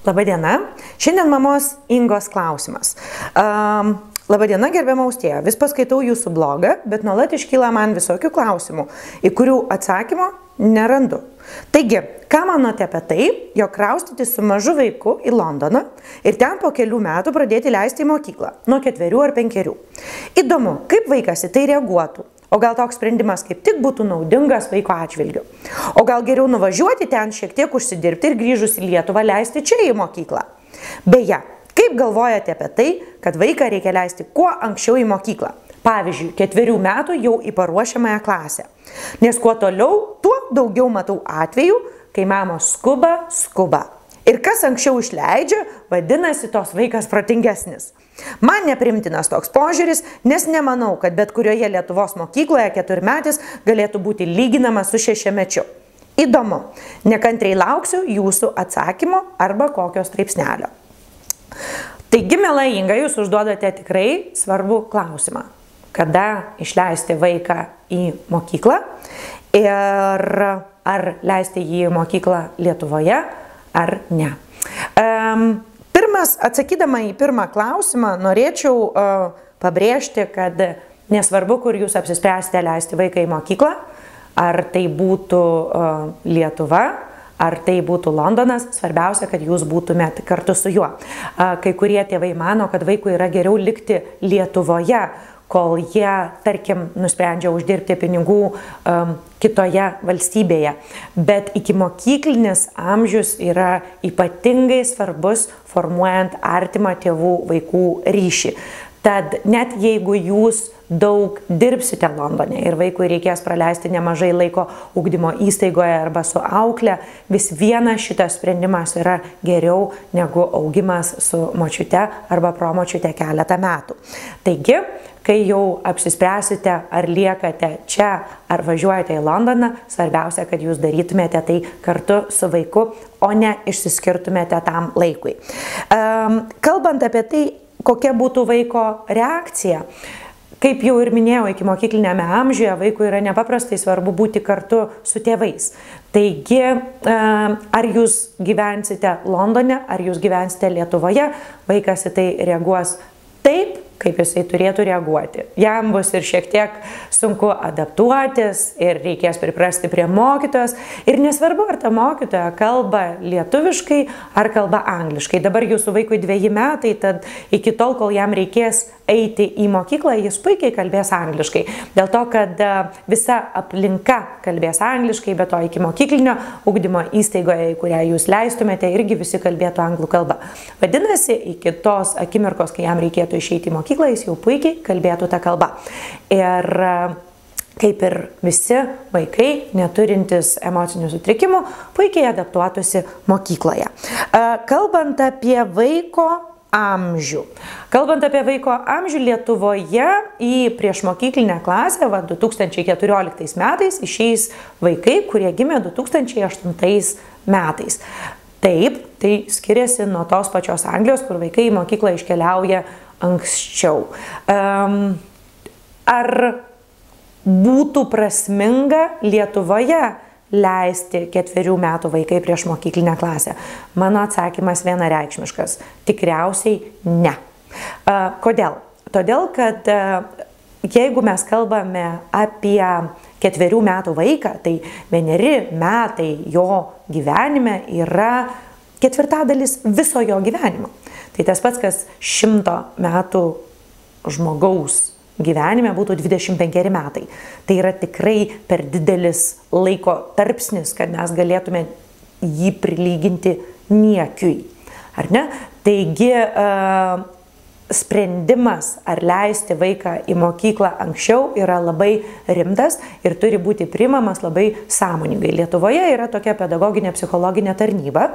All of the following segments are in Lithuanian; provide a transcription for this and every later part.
Labadiena. Šiandien mamos Ingos klausimas. Labadiena, gerbiama Austėja. Vis paskaitau jūsų blogą, bet nuolat iškyla man visokių klausimų, į kurių atsakymo nerandu. Taigi, ką manote apie tai, jog kraustyti su mažu vaiku į Londoną ir ten po kelių metų pradėti leisti į mokyklą, nuo 4 ar 5? Įdomu, kaip vaikas į tai reaguotų. O gal toks sprendimas kaip tik būtų naudingas vaiko atžvilgiu? O gal geriau nuvažiuoti ten šiek tiek užsidirbti ir grįžus į Lietuvą leisti čia į mokyklą? Beje, kaip galvojate apie tai, kad vaiką reikia leisti kuo anksčiau į mokyklą? Pavyzdžiui, 4 metų jau į paruošiamąją klasę. Nes kuo toliau, tuo daugiau matau atvejų, kai mamos skuba. Ir kas anksčiau išleidžia, vadinasi, tos vaikas protingesnis. Man neprimtinas toks požiūris, nes nemanau, kad bet kurioje Lietuvos mokykloje 4-metis galėtų būti lyginamas su 6-mečiu. Įdomu, nekantriai lauksiu jūsų atsakymo arba kokio straipsnelio. Taigi, miela Inga, jūs užduodate tikrai svarbų klausimą. Kada išleisti vaiką į mokyklą ir ar leisti jį į mokyklą Lietuvoje ar ne. Atsakydama į pirmą klausimą, norėčiau pabrėžti, kad nesvarbu, kur jūs apsispręsite leisti vaiką į mokyklą, ar tai būtų Lietuva, ar tai būtų Londonas, svarbiausia, kad jūs būtumėte kartu su juo. Kai kurie tėvai mano, kad vaikui yra geriau likti Lietuvoje, kol jie, tarkim, nusprendžia uždirbti pinigų kitoje valstybėje. Bet ikimokyklinis amžius yra ypatingai svarbus formuojant artimą tėvų vaikų ryšį. Tad net jeigu jūs daug dirbsite Londone ir vaikui reikės praleisti nemažai laiko ugdymo įstaigoje arba su aukle, vis viena šitas sprendimas yra geriau negu augimas su močiute arba promočiute keletą metų. Taigi, kai jau apsispręsite, ar liekate čia, ar važiuojate į Londoną, svarbiausia, kad jūs darytumėte tai kartu su vaiku, o ne išsiskirtumėte tam laikui. Kalbant apie tai, kokia būtų vaiko reakcija, kaip jau ir minėjau, ikimokyklinėme amžiuje vaikui yra nepaprastai svarbu būti kartu su tėvais. Taigi, ar jūs gyvensite Londone, ar jūs gyvensite Lietuvoje, vaikas į tai reaguos taip, kaip jisai turėtų reaguoti. Jam bus ir šiek tiek sunku adaptuotis ir reikės priprasti prie mokytojos. Ir nesvarbu, ar ta mokytoja kalba lietuviškai ar kalba angliškai. Dabar jūsų vaikui 2 metai, tad iki tol, kol jam reikės eiti į mokyklą, jis puikiai kalbės angliškai. Dėl to, kad visa aplinka kalbės angliškai, bet to iki mokyklinio ugdymo įstaigoje, į kurią jūs leistumėte, irgi visi kalbėtų anglų kalbą. Vadinasi, iki tos akimirkos, kai jam reikėtų išeiti į mokyklą, jis jau puikiai kalbėtų tą kalbą. Ir kaip ir visi vaikai, neturintys emocinių sutrikimų, puikiai adaptuotųsi mokykloje. Kalbant apie vaiko amžių. Kalbant apie vaiko amžių, Lietuvoje į priešmokyklinę klasę 2014 metais išeis vaikai, kurie gimė 2008 metais. Taip, tai skiriasi nuo tos pačios Anglijos, kur vaikai į mokyklą iškeliauja anksčiau. Ar būtų prasminga Lietuvoje leisti 4 metų vaikai prieš mokyklinę klasę? Mano atsakymas vienareikšmiškas. Tikriausiai ne. Kodėl? Todėl, kad jeigu mes kalbame apie 4 metų vaiką, tai 1 metai jo gyvenime yra 1/4 viso jo gyvenimo. Tai tas pats, kas 100 metų žmogaus gyvenime būtų 25 metai. Tai yra tikrai per didelis laiko tarpsnis, kad mes galėtume jį prilyginti niekiui. Ar ne? Taigi, sprendimas, ar leisti vaiką į mokyklą anksčiau, yra labai rimtas ir turi būti priimamas labai sąmoningai. Lietuvoje yra tokia pedagoginė psichologinė tarnyba,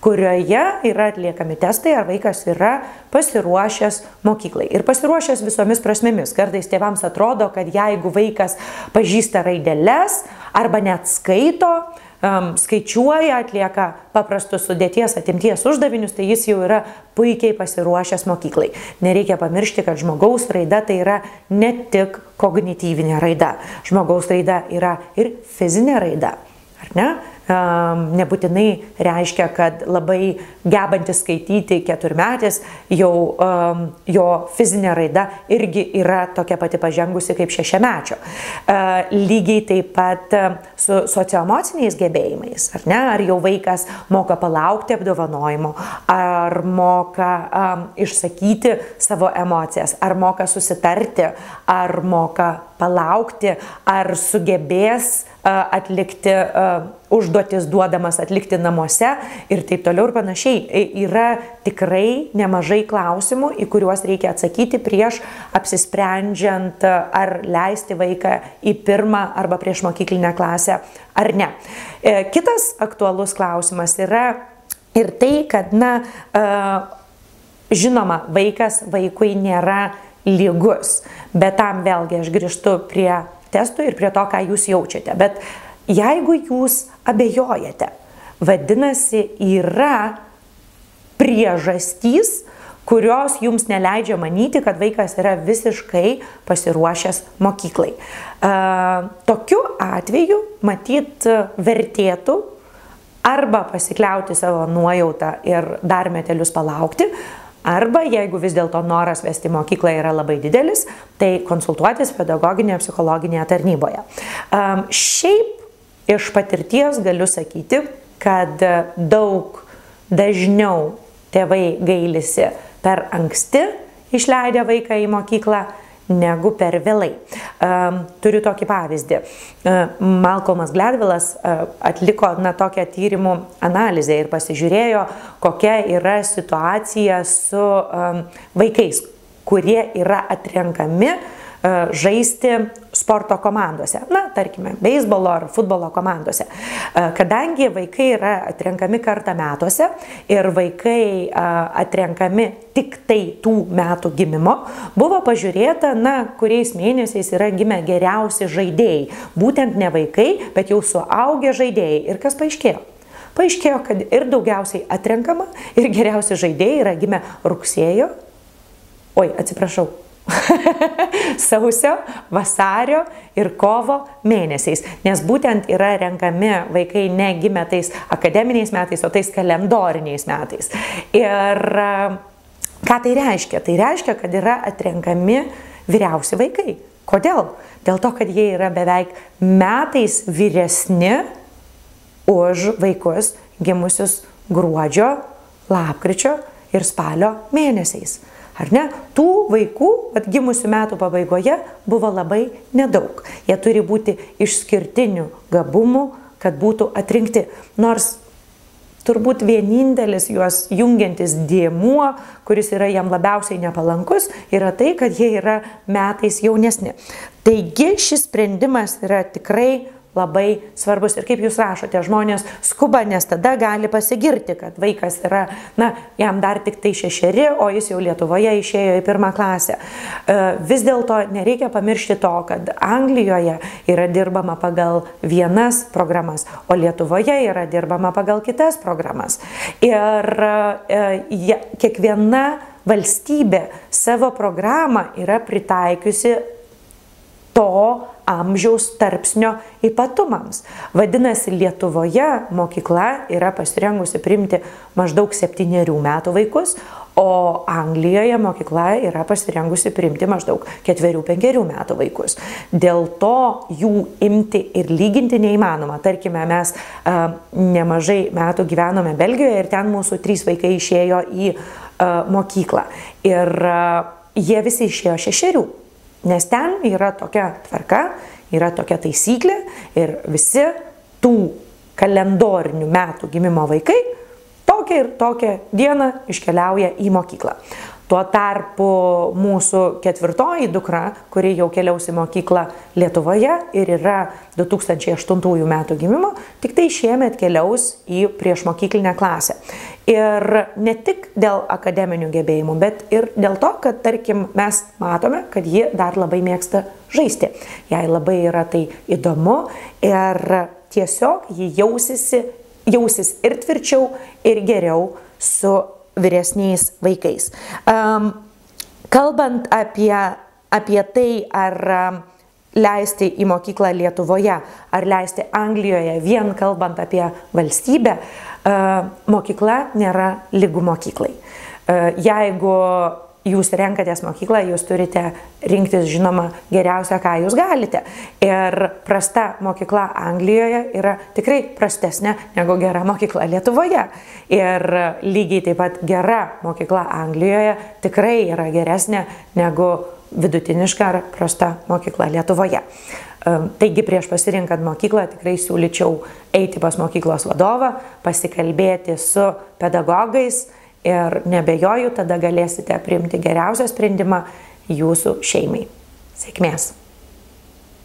kurioje yra atliekami testai, ar vaikas yra pasiruošęs mokyklai. Ir pasiruošęs visomis prasmėmis. Kartais tėvams atrodo, kad jeigu vaikas pažįsta raideles arba net skaito, skaičiuoja, atlieka paprastus sudėties atimties uždavinius, tai jis jau yra puikiai pasiruošęs mokyklai. Nereikia pamiršti, kad žmogaus raida tai yra ne tik kognityvinė raida. Žmogaus raida yra ir fizinė raida. Ar ne? nebūtinai reiškia, kad labai gebantis skaityti 4-metis, jau jo fizinė raida irgi yra tokia pati pažengusi kaip 6-mečio. Lygiai taip pat su socioemociniais gebėjimais, ar ne? Ar jau vaikas moka palaukti apdovanojimo, ar moka išsakyti savo emocijas, ar moka susitarti, ar moka palaukti, ar sugebės atlikti užduotis duodamas atlikti namuose ir taip toliau ir panašiai. Yra tikrai nemažai klausimų, į kuriuos reikia atsakyti prieš apsisprendžiant, ar leisti vaiką į 1 arba priešmokyklinę klasę ar ne. Kitas aktualus klausimas yra ir tai, kad, žinoma, vaikui nėra lygus, bet tam vėlgi aš grįžtu prie testų ir prie to, ką jūs jaučiate. Bet jeigu jūs abejojate, vadinasi, yra priežastys, kurios jums neleidžia manyti, kad vaikas yra visiškai pasiruošęs mokyklai. Tokiu atveju, matyt, vertėtų arba pasikliauti savo nuojautą ir dar metelius palaukti, arba, jeigu vis dėlto noras vesti mokyklą yra labai didelis, tai konsultuotis pedagoginėje, psichologinėje tarnyboje. Šiaip iš patirties galiu sakyti, kad daug dažniau tėvai gailisi per anksti išleidę vaiką į mokyklą, negu per vėlai. Turiu tokį pavyzdį. Malcolmas Gladwellas atliko tokią tyrimų analizę ir pasižiūrėjo, kokia yra situacija su vaikais, kurie yra atrenkami žaisti sporto komandose, tarkime, beisbolo ar futbolo komandose. Kadangi vaikai yra atrenkami kartą metuose ir vaikai atrenkami tik tai tų metų gimimo, buvo pažiūrėta, kuriais mėnesiais yra gimę geriausi žaidėjai. Būtent ne vaikai, bet jau suaugę žaidėjai. Ir kas paaiškėjo? Paaiškėjo, kad ir daugiausiai atrenkama, ir geriausi žaidėjai yra gimę sausio, vasario ir kovo mėnesiais, nes būtent yra renkami vaikai ne gimę tais akademiniais metais, o tais kalendoriniais metais. Ir ką tai reiškia? Tai reiškia, kad yra atrenkami vyriausi vaikai. Kodėl? Dėl to, kad jie yra beveik metais vyresni už vaikus gimusius gruodžio, lapkričio ir spalio mėnesiais. Ar ne? Tų vaikų atgimusių metų pabaigoje buvo labai nedaug. Jie turi būti išskirtinių gabumų, kad būtų atrinkti. Nors turbūt vienintelis juos jungiantis dėmuo, kuris yra jam labiausiai nepalankus, yra tai, kad jie yra metais jaunesni. Taigi šis sprendimas yra tikrai labai svarbus. Ir kaip jūs rašote, žmonės skuba, nes tada gali pasigirti, kad vaikas yra, jam dar tik tai 6, o jis jau Lietuvoje išėjo į 1 klasę. Vis dėlto nereikia pamiršti to, kad Anglijoje yra dirbama pagal vienas programas, o Lietuvoje yra dirbama pagal kitas programas. Ir kiekviena valstybė savo programą yra pritaikiusi to amžiaus tarpsnio ypatumams. Vadinasi, Lietuvoje mokykla yra pasirengusi priimti maždaug 7 metų vaikus, o Anglijoje mokykla yra pasirengusi priimti maždaug 4-5 metų vaikus. Dėl to jų imti ir lyginti neįmanoma. Tarkime, mes nemažai metų gyvenome Belgijoje ir ten mūsų 3 vaikai išėjo į mokyklą. Ir jie visi išėjo 6. Nes ten yra tokia tvarka, yra tokia taisyklė ir visi tų kalendorinių metų gimimo vaikai tokią ir tokią dieną iškeliauja į mokyklą. Tuo tarpu mūsų 4 dukra, kuri jau keliaus į mokyklą Lietuvoje ir yra 2008 metų gimimo, tik tai šiemet keliaus į priešmokyklinę klasę. Ir ne tik dėl akademinių gebėjimų, bet ir dėl to, kad, tarkim, mes matome, kad ji dar labai mėgsta žaisti. Jai labai yra tai įdomu ir tiesiog ji jausis ir tvirčiau, ir geriau su vyresniais vaikais. Kalbant apie tai, ar leisti į mokyklą Lietuvoje ar leisti Anglijoje, vien kalbant apie valstybę, mokykla nėra lygu mokyklai. Jeigu jūs renkatės mokyklą, jūs turite rinktis, žinoma, geriausia, ką jūs galite. Ir prasta mokykla Anglijoje yra tikrai prastesnė negu gera mokykla Lietuvoje. Ir lygiai taip pat gera mokykla Anglijoje tikrai yra geresnė negu vidutiniška ar prasta mokykla Lietuvoje. Taigi prieš pasirinkant mokyklą tikrai siūlyčiau eiti pas mokyklos vadovą, pasikalbėti su pedagogais ir nebejoju, tada galėsite priimti geriausią sprendimą jūsų šeimai. Sėkmės!